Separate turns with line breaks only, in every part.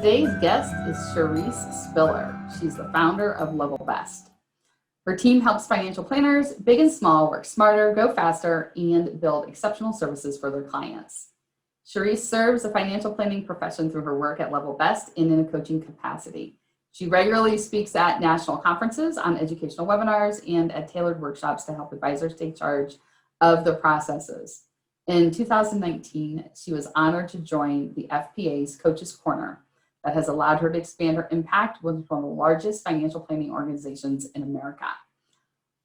Today's guest is Charesse Spiller. She's the founder of Level Best. Her team helps financial planners, big and small, work smarter, go faster, and build exceptional services for their clients. Charesse serves the financial planning profession through her work at Level Best and in a coaching capacity. She regularly speaks at national conferences, on educational webinars, and at tailored workshops to help advisors take charge of the processes. In 2019, she was honored to join the FPA's Coaches Corner that has allowed her to expand her impact with one of the largest financial planning organizations in America.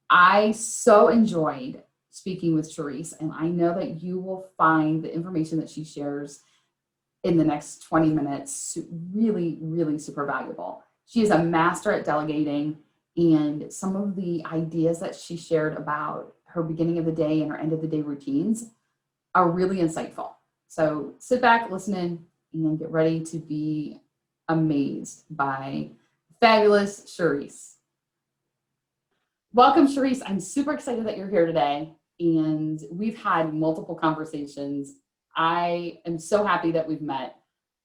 I so enjoyed speaking with Charesse, and I know that you will find the information that she shares in the next 20 minutes really, really super valuable. She is a master at delegating, and some of the ideas that she shared about her beginning of the day and her end of the day routines are really insightful. So sit back, listen in, and get ready to be amazed by fabulous Charesse. Welcome, Charesse. I'm super excited that you're here today, and we've had multiple conversations. I am so happy that we've met.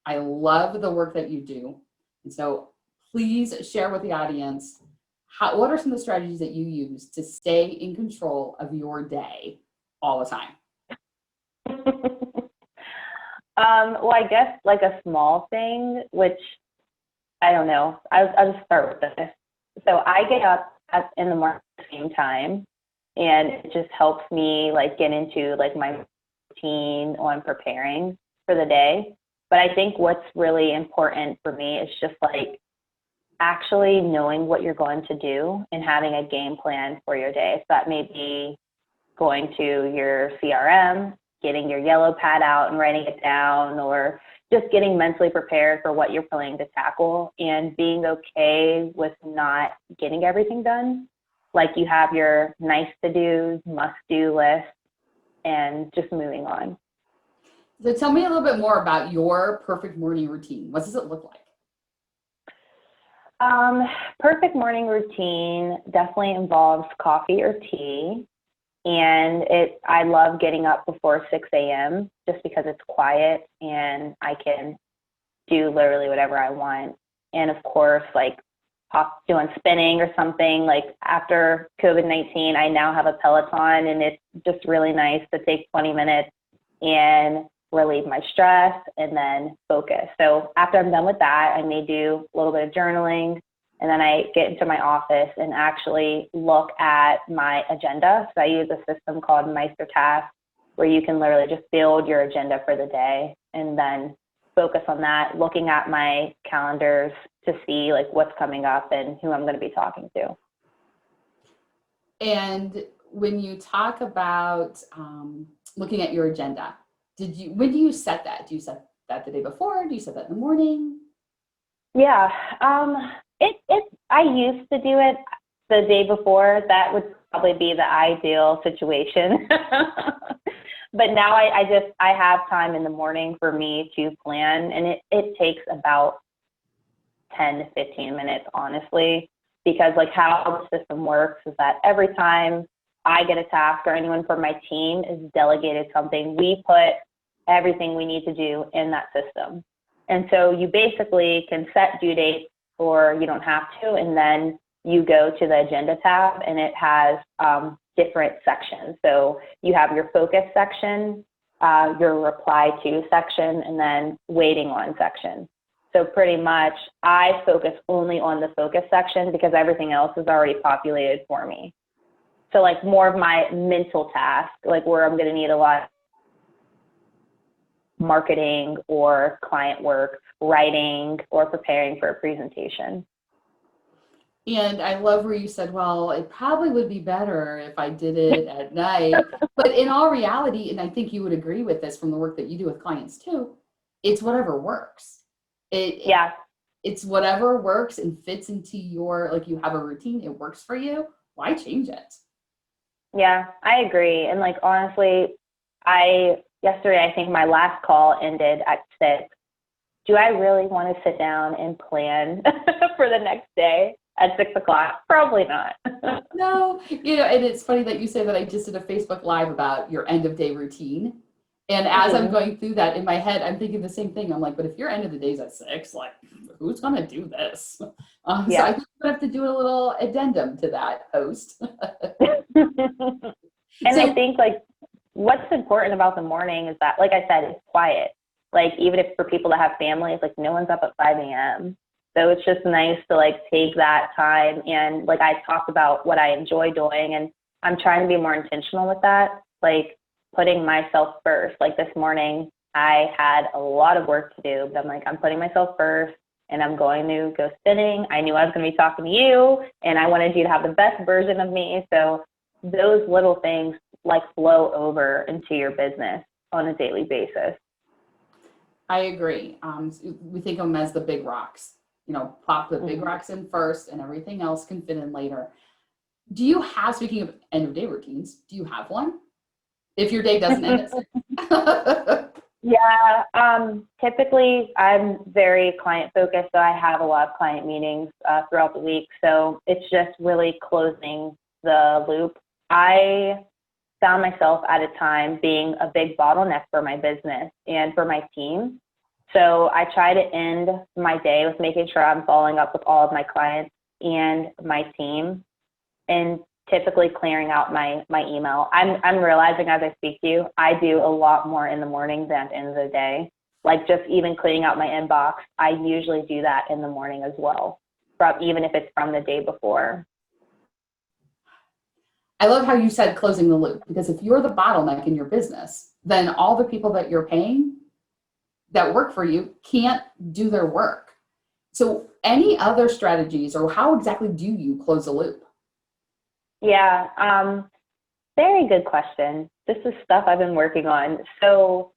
I love the work that you do. And so please share with the audience, what are some of the strategies that you use to stay in control of your day all the time?
Well, I guess like a small thing, which I don't know. I'll just start with this. So I get up in the morning at the same time, and it just helps me like get into like my routine on preparing for the day. But I think what's really important for me is just like actually knowing what you're going to do and having a game plan for your day. So that may be going to your CRM, getting your yellow pad out and writing it down, or just getting mentally prepared for what you're planning to tackle and being okay with not getting everything done. Like you have your nice to-dos, must-do list, and just moving on.
So tell me a little bit more about your perfect morning routine. What does it look like?
Perfect morning routine definitely involves coffee or tea. And I love getting up before 6 a.m. just because it's quiet and I can do literally whatever I want. And of course, like doing spinning or something. Like after COVID-19, I now have a Peloton, and it's just really nice to take 20 minutes and relieve my stress and then focus. So after I'm done with that, I may do a little bit of journaling. And then I get into my office and actually look at my agenda. So I use a system called Meister Task, where you can literally just build your agenda for the day and then focus on that, looking at my calendars to see like what's coming up and who I'm going to be talking to.
And when you talk about looking at your agenda, when do you set that? Do you set that the day before? Do you set that in the morning?
Yeah. I used to do it the day before. That would probably be the ideal situation. But now I have time in the morning for me to plan, and it takes about 10 to 15 minutes, honestly, because like how the system works is that every time I get a task or anyone from my team is delegated something, we put everything we need to do in that system. And so you basically can set due dates, or you don't have to, and then you go to the agenda tab, and it has different sections. So you have your focus section, your reply to section, and then waiting on section. So pretty much I focus only on the focus section because everything else is already populated for me. So like more of my mental task, like where I'm going to need a lot of marketing or client work, writing, or preparing for a presentation.
And I love where you said, well, it probably would be better if I did it at night. But in all reality, and I think you would agree with this from the work that you do with clients too, it's whatever works. It's whatever works and fits into your, like you have a routine, it works for you. Why change it?
Yeah, I agree. And like, honestly, yesterday, I think my last call ended at 6. Do I really want to sit down and plan for the next day at 6 o'clock? Probably not.
No, and it's funny that you say that. I just did a Facebook Live about your end of day routine. And as I'm going through that in my head, I'm thinking the same thing. I'm like, but if your end of the day's at 6, like, who's going to do this? So I think I'm going to have to do a little addendum to that post.
And
So,
I think like what's important about the morning is that, like I said, it's quiet. Like even if for people that have families, like no one's up at 5 a.m. So it's just nice to like take that time. And like I talked about what I enjoy doing, and I'm trying to be more intentional with that, like putting myself first. Like this morning, I had a lot of work to do, but I'm like, I'm putting myself first and I'm going to go spinning. I knew I was going to be talking to you and I wanted you to have the best version of me. So those little things like flow over into your business on a daily basis.
I agree. We think of them as the big rocks. Plop the big rocks in first and everything else can fit in later. Do you have, speaking of end of day routines, do you have one? If your day doesn't end at 6?
Yeah, typically I'm very client focused, so I have a lot of client meetings throughout the week. So it's just really closing the loop. I found myself at a time being a big bottleneck for my business and for my team. So I try to end my day with making sure I'm following up with all of my clients and my team, and typically clearing out my email. I'm realizing as I speak to you, I do a lot more in the morning than at the end of the day. Like just even cleaning out my inbox, I usually do that in the morning as well, even if it's from the day before.
I love how you said closing the loop, because if you're the bottleneck in your business, then all the people that you're paying that work for you can't do their work. So any other strategies, or how exactly do you close the loop?
Yeah, very good question. This is stuff I've been working on. So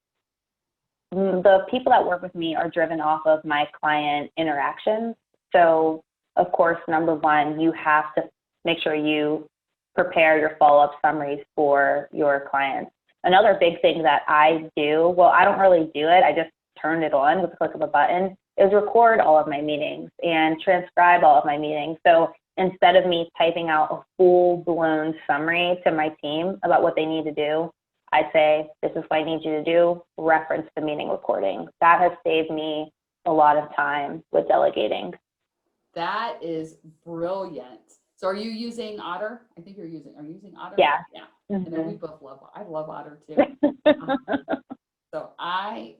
the people that work with me are driven off of my client interactions. So of course, number one, you have to make sure you prepare your follow-up summaries for your clients. Another big thing that I do, well, I don't really do it, I just turned it on with the click of a button, is record all of my meetings and transcribe all of my meetings. So instead of me typing out a full-blown summary to my team about what they need to do, I say, this is what I need you to do, reference the meeting recording. That has saved me a lot of time with delegating.
That is brilliant. So are you using Otter? I think are you using Otter?
Yeah.
Yeah.
Mm-hmm.
And then we both I love Otter too. So I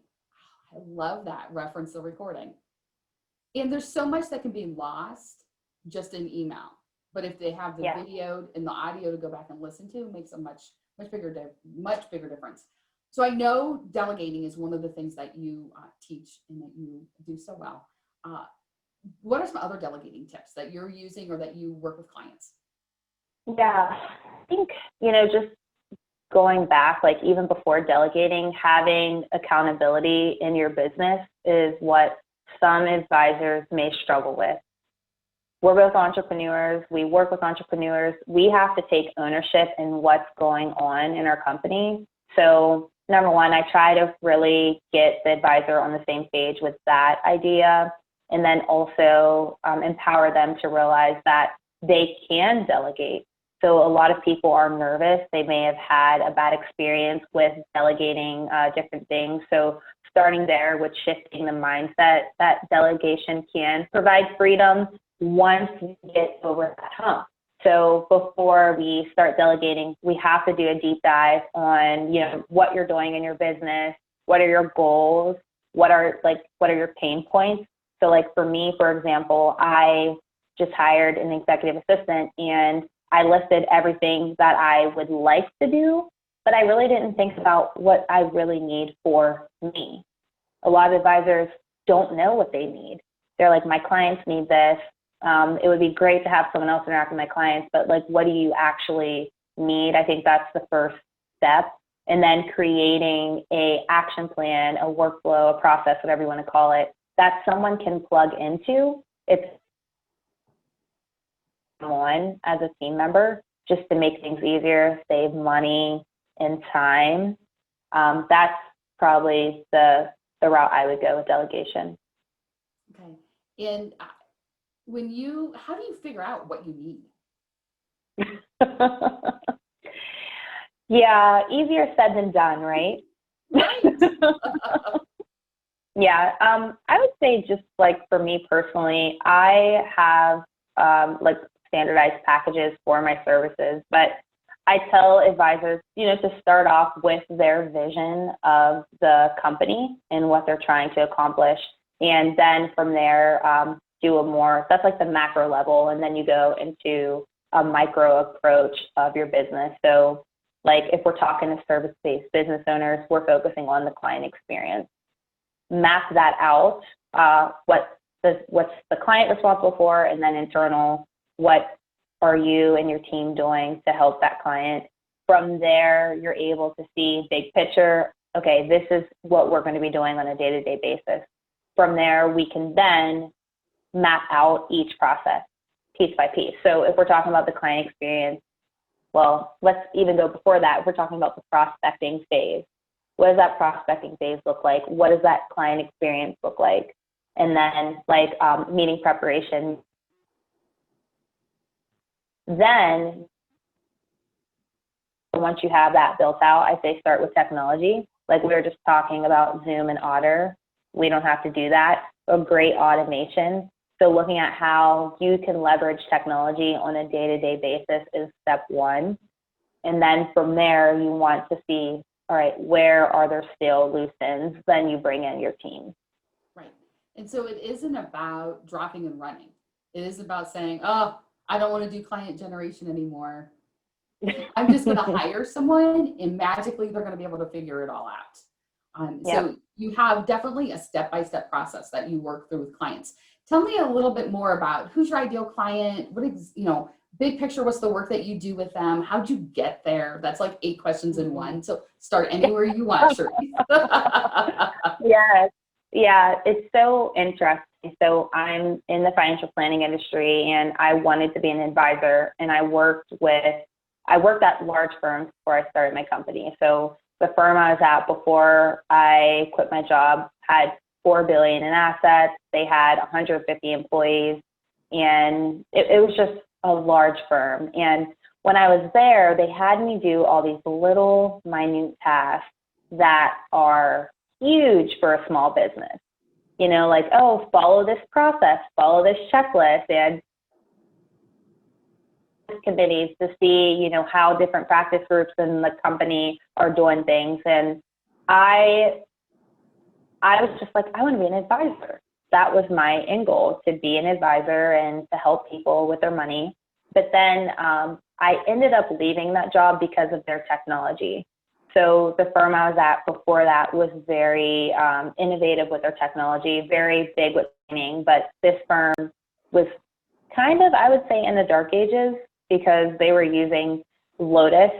love that, reference the recording. And there's so much that can be lost just in email. But if they have the video and the audio to go back and listen to, it makes a much bigger difference. So I know delegating is one of the things that you teach and that you do so well. What are some other delegating tips that you're using or that you work with clients?
Yeah, I think, just going back, like even before delegating, having accountability in your business is what some advisors may struggle with. We're both entrepreneurs. We work with entrepreneurs. We have to take ownership in what's going on in our company. So number one, I try to really get the advisor on the same page with that idea, and then also empower them to realize that they can delegate. So a lot of people are nervous. They may have had a bad experience with delegating different things. So starting there with shifting the mindset that delegation can provide freedom once you get over that hump. So before we start delegating, we have to do a deep dive on, what you're doing in your business, what are your goals, what are your pain points. So like for me, for example, I just hired an executive assistant and I listed everything that I would like to do, but I really didn't think about what I really need for me. A lot of advisors don't know what they need. They're like, my clients need this. It would be great to have someone else interact with my clients, but like, what do you actually need? I think that's the first step. And then creating a action plan, a workflow, a process, whatever you want to call it, that someone can plug into. It's one as a team member, just to make things easier, save money and time. That's probably the route I would go with delegation.
Okay. And how do you figure out what you need?
Yeah, easier said than done, right?
Right.
Yeah, I would say just like for me personally, I have like standardized packages for my services, but I tell advisors, to start off with their vision of the company and what they're trying to accomplish. And then from there, do a more, that's like the macro level. And then you go into a micro approach of your business. So like if we're talking to service-based business owners, we're focusing on the client experience. Map that out, what's the client responsible for, and then internal, what are you and your team doing to help that client. From there, you're able to see big picture, okay, this is what we're going to be doing on a day-to-day basis. From there, we can then map out each process piece by piece. So if we're talking about the client experience, well, let's even go before that. If we're talking about the prospecting phase, what does that prospecting phase look like? What does that client experience look like? And then like meeting preparation. Then once you have that built out, I say start with technology. Like we were just talking about Zoom and Otter. We don't have to do that. A great automation. So looking at how you can leverage technology on a day-to-day basis is step one. And then from there, you want to see, all right, where are there still loose ends? Then you bring in your team.
Right. And so it isn't about dropping and running. It is about saying, oh, I don't want to do client generation anymore. I'm just going to hire someone and magically they're going to be able to figure it all out. So you have definitely a step-by-step process that you work through with clients. Tell me a little bit more about who's your ideal client? What is, big picture, what's the work that you do with them? How'd you get there? That's like 8 questions in one. So start anywhere you want, Charesse.
Yes. Yeah, it's so interesting. So I'm in the financial planning industry and I wanted to be an advisor, and I worked at large firms before I started my company. So the firm I was at before I quit my job had $4 billion in assets. They had 150 employees, and it was just a large firm. And when I was there, they had me do all these little minute tasks that are huge for a small business. Like, oh, follow this process, follow this checklist, and committees to see, how different practice groups in the company are doing things. And I was just like, I want to be an advisor. That was my end goal, to be an advisor and to help people with their money. But then I ended up leaving that job because of their technology. So the firm I was at before that was very innovative with their technology, very big with training. But this firm was kind of, I would say, in the dark ages, because they were using Lotus,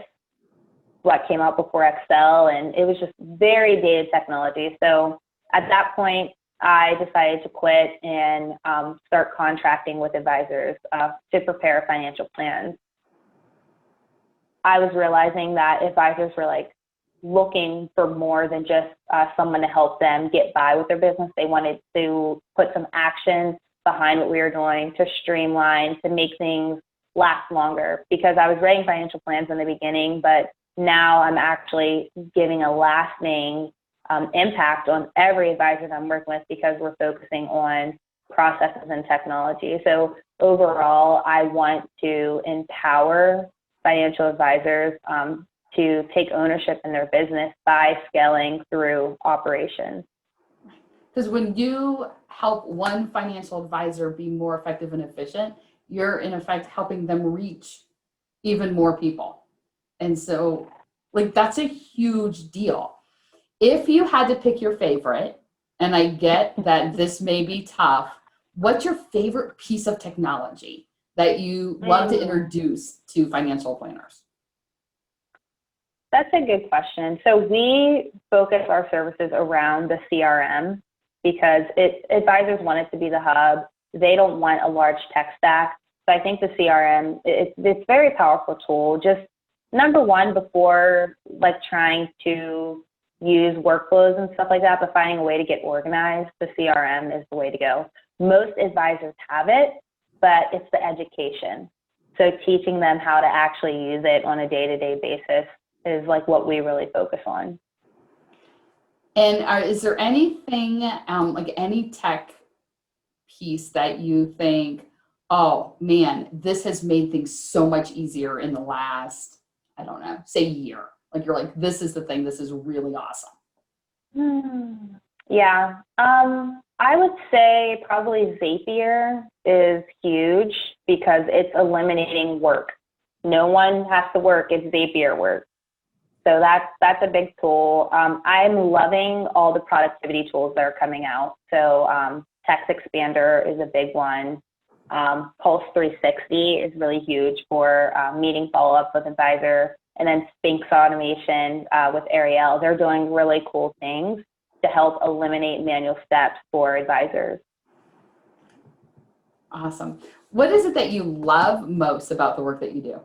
what came out before Excel, and it was just very dated technology. So at that point, I decided to quit and start contracting with advisors to prepare financial plans. I was realizing that advisors were like looking for more than just someone to help them get by with their business. They wanted to put some action behind what we were doing, to streamline, to make things last longer, because I was writing financial plans in the beginning, but now I'm actually giving a lasting impact on every advisor that I'm working with, because we're focusing on processes and technology. So overall, I want to empower financial advisors to take ownership in their business by scaling through operations.
Because when you help one financial advisor be more effective and efficient, you're in effect helping them reach even more people. And so that's a huge deal. If you had to pick your favorite, and I get that this may be tough, what's your favorite piece of technology that you love to introduce to financial planners?
That's a good question. So we focus our services around the CRM, because advisors want it to be the hub. They don't want a large tech stack. So I think the CRM, it's a very powerful tool. Just number one, before trying to use workflows and stuff like that, but finding a way to get organized, the CRM is the way to go. Most advisors have it, but it's the education. So teaching them how to actually use it on a day-to-day basis is what we really focus on.
And is there anything, like any tech piece that you think, oh man, this has made things so much easier in the last, I don't know, say year? Like you're like, this is the thing, this is really awesome.
Yeah. I would say probably Zapier is huge because it's eliminating work. No one has to work, it's Zapier work. So that's a big tool. I'm loving all the productivity tools that are coming out. So Text Expander is a big one. Pulse 360 is really huge for meeting follow-up with advisors. And then Sphinx Automation with Ariel. They're doing really cool things to help eliminate manual steps for advisors.
Awesome. What is it that you love most about the work that you do?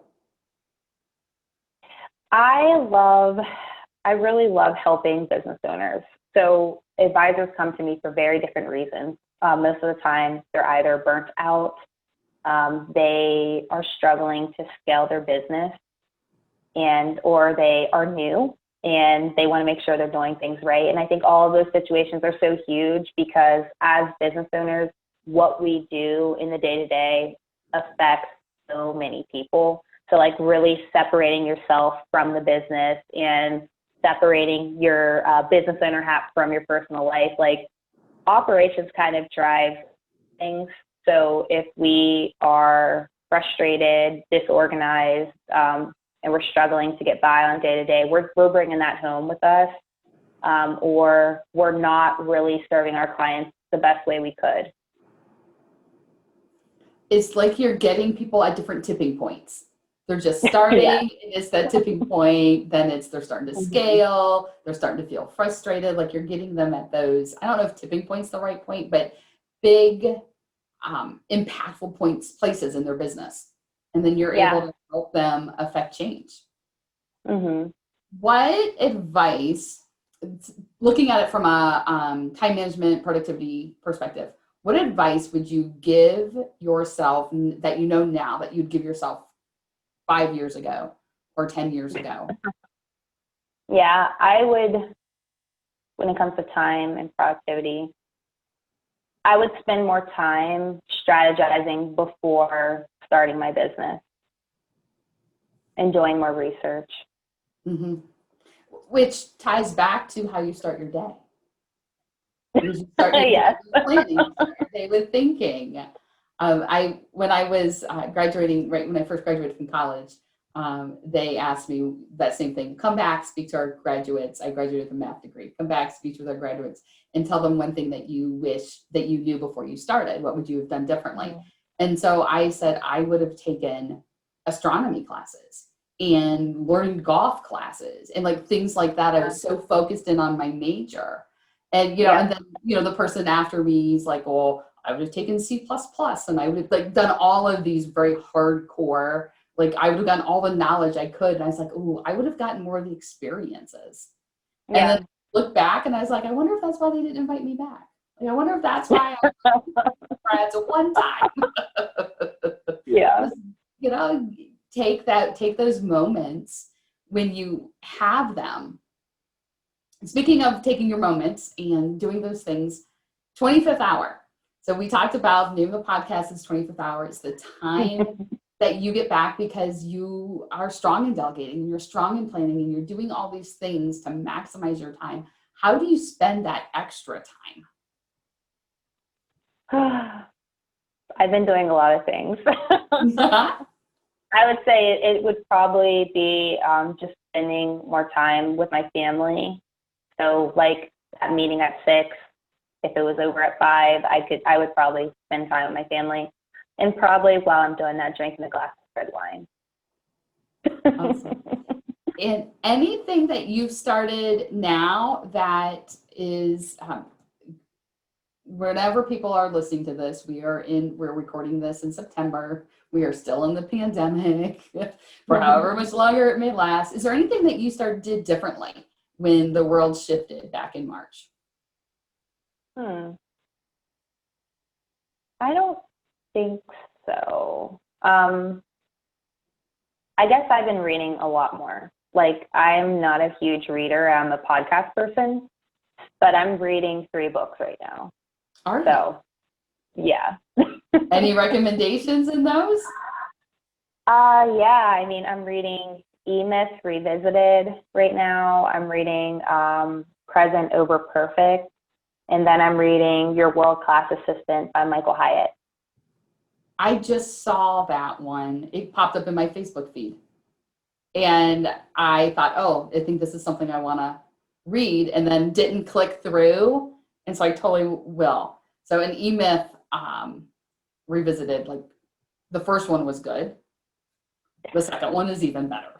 I really love helping business owners. So advisors come to me for very different reasons. Most of the time, they're either burnt out, they are struggling to scale their business, or they are new and they want to make sure they're doing things right. And I think all of those situations are so huge because as business owners, what we do in the day-to-day affects so many people. So like really separating yourself from the business and separating your business owner hat from your personal life, like operations kind of drive things. So if we are frustrated, disorganized, and we're struggling to get by on day to day, we're bringing that home with us, or we're not really serving our clients the best way we could.
It's like you're getting people at different tipping points. They're just starting,
Yeah.
and it's that tipping point, then they're starting to scale, they're starting to feel frustrated, like you're getting them at those, I don't know if tipping point's the right point, but big, impactful places in their business. And then you're able to help them affect change. What advice, looking at it from a time management, productivity perspective, what advice would you give yourself that you know now that you'd give yourself 5 years ago or 10 years ago?
Yeah, I would, when it comes to time and productivity, I would spend more time strategizing before starting my business and doing more research.
Mm-hmm. Which ties back to how you start your day. You start your
Yes.
day with planning, you start your day with thinking. When I was graduating, right when I first graduated from college, they asked me that same thing. Come back, speak to our graduates. I graduated with a math degree. Come back, speak with our graduates, and tell them one thing that you wish that you knew before you started. What would you have done differently? And so I said I would have taken astronomy classes and learned golf classes and like things like that. I was so focused in on my major. And, and then, the person after me is like, well, I would have taken C++ and I would have like done all of these very hardcore, like I would have gotten all the knowledge I could. And I was like, oh, I would have gotten more of the experiences. And then I look back and I was like, I wonder if that's why they didn't invite me back. Like, I wonder if that's why I was friends one time.
Yeah.
Take those moments when you have them. Speaking of taking your moments and doing those things, 25th hour. So we talked about the name of the podcast is 25th hour. It's the time that you get back because you are strong in delegating and you're strong in planning and you're doing all these things to maximize your time. How do you spend that extra time?
I've been doing a lot of things. I would say it would probably be just spending more time with my family. So like that meeting at 6, if it was over at 5, I would probably spend time with my family. And probably while I'm doing that, drinking a glass of red wine.
Awesome. And anything that you've started now that is, whenever people are listening to this, we're recording this in September. We are still in the pandemic for however much longer it may last. Is there anything that you did differently when the world shifted back in March?
I don't think so. I guess I've been reading a lot more. Like I'm not a huge reader. I'm a podcast person. but I'm reading 3 books right now.
Are you?
So, yeah.
Any recommendations in those?
Yeah, I mean, I'm reading E-Myth Revisited right now. I'm reading Present Over Perfect. And then I'm reading Your World-Class Assistant by Michael Hyatt.
I just saw that one. It popped up in my Facebook feed. And I thought, oh, I think this is something I want to read, and then didn't click through. And so I totally will. So an E-Myth Revisited, like the first one was good. The second one is even better.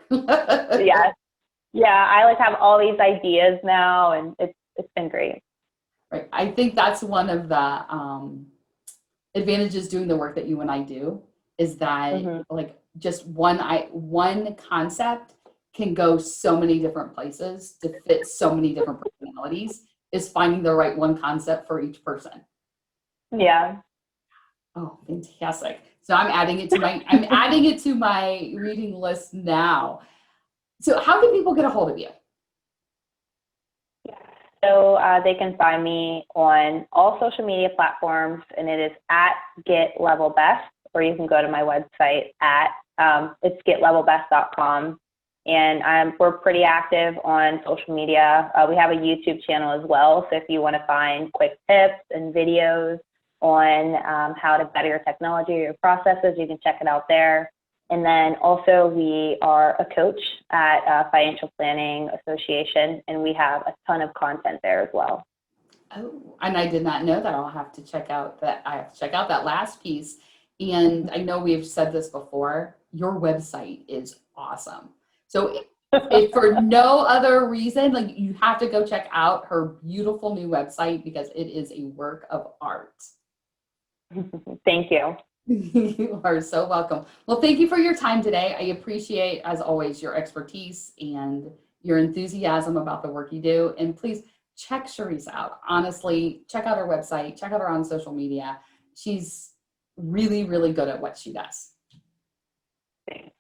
Yeah. Yeah, I like have all these ideas now, and it's been great.
Right. I think that's one of the advantages doing the work that you and I do is that like just one concept can go so many different places to fit so many different personalities, is finding the right one concept for each person.
Yeah.
Oh, fantastic. So I'm adding it to my reading list now. So how can people get a hold of you?
So they can find me on all social media platforms, and it is at getlevelbest, or you can go to my website at it's getlevelbest.com. And we're pretty active on social media. We have a YouTube channel as well. So if you want to find quick tips and videos on how to better your technology or your processes, you can check it out there. And then also we are a coach at Financial Planning Association, and we have a ton of content there as well.
Oh, and I did not know that. I'll have to check out that. I have to check out that last piece. And I know we've said this before, your website is awesome. So if for no other reason, like you have to go check out her beautiful new website because it is a work of art.
Thank you.
You are so welcome. Well, thank you for your time today. I appreciate, as always, your expertise and your enthusiasm about the work you do. And please check Charesse out. Honestly, check out her website, check out her on social media. She's really, really good at what she does.
Thanks.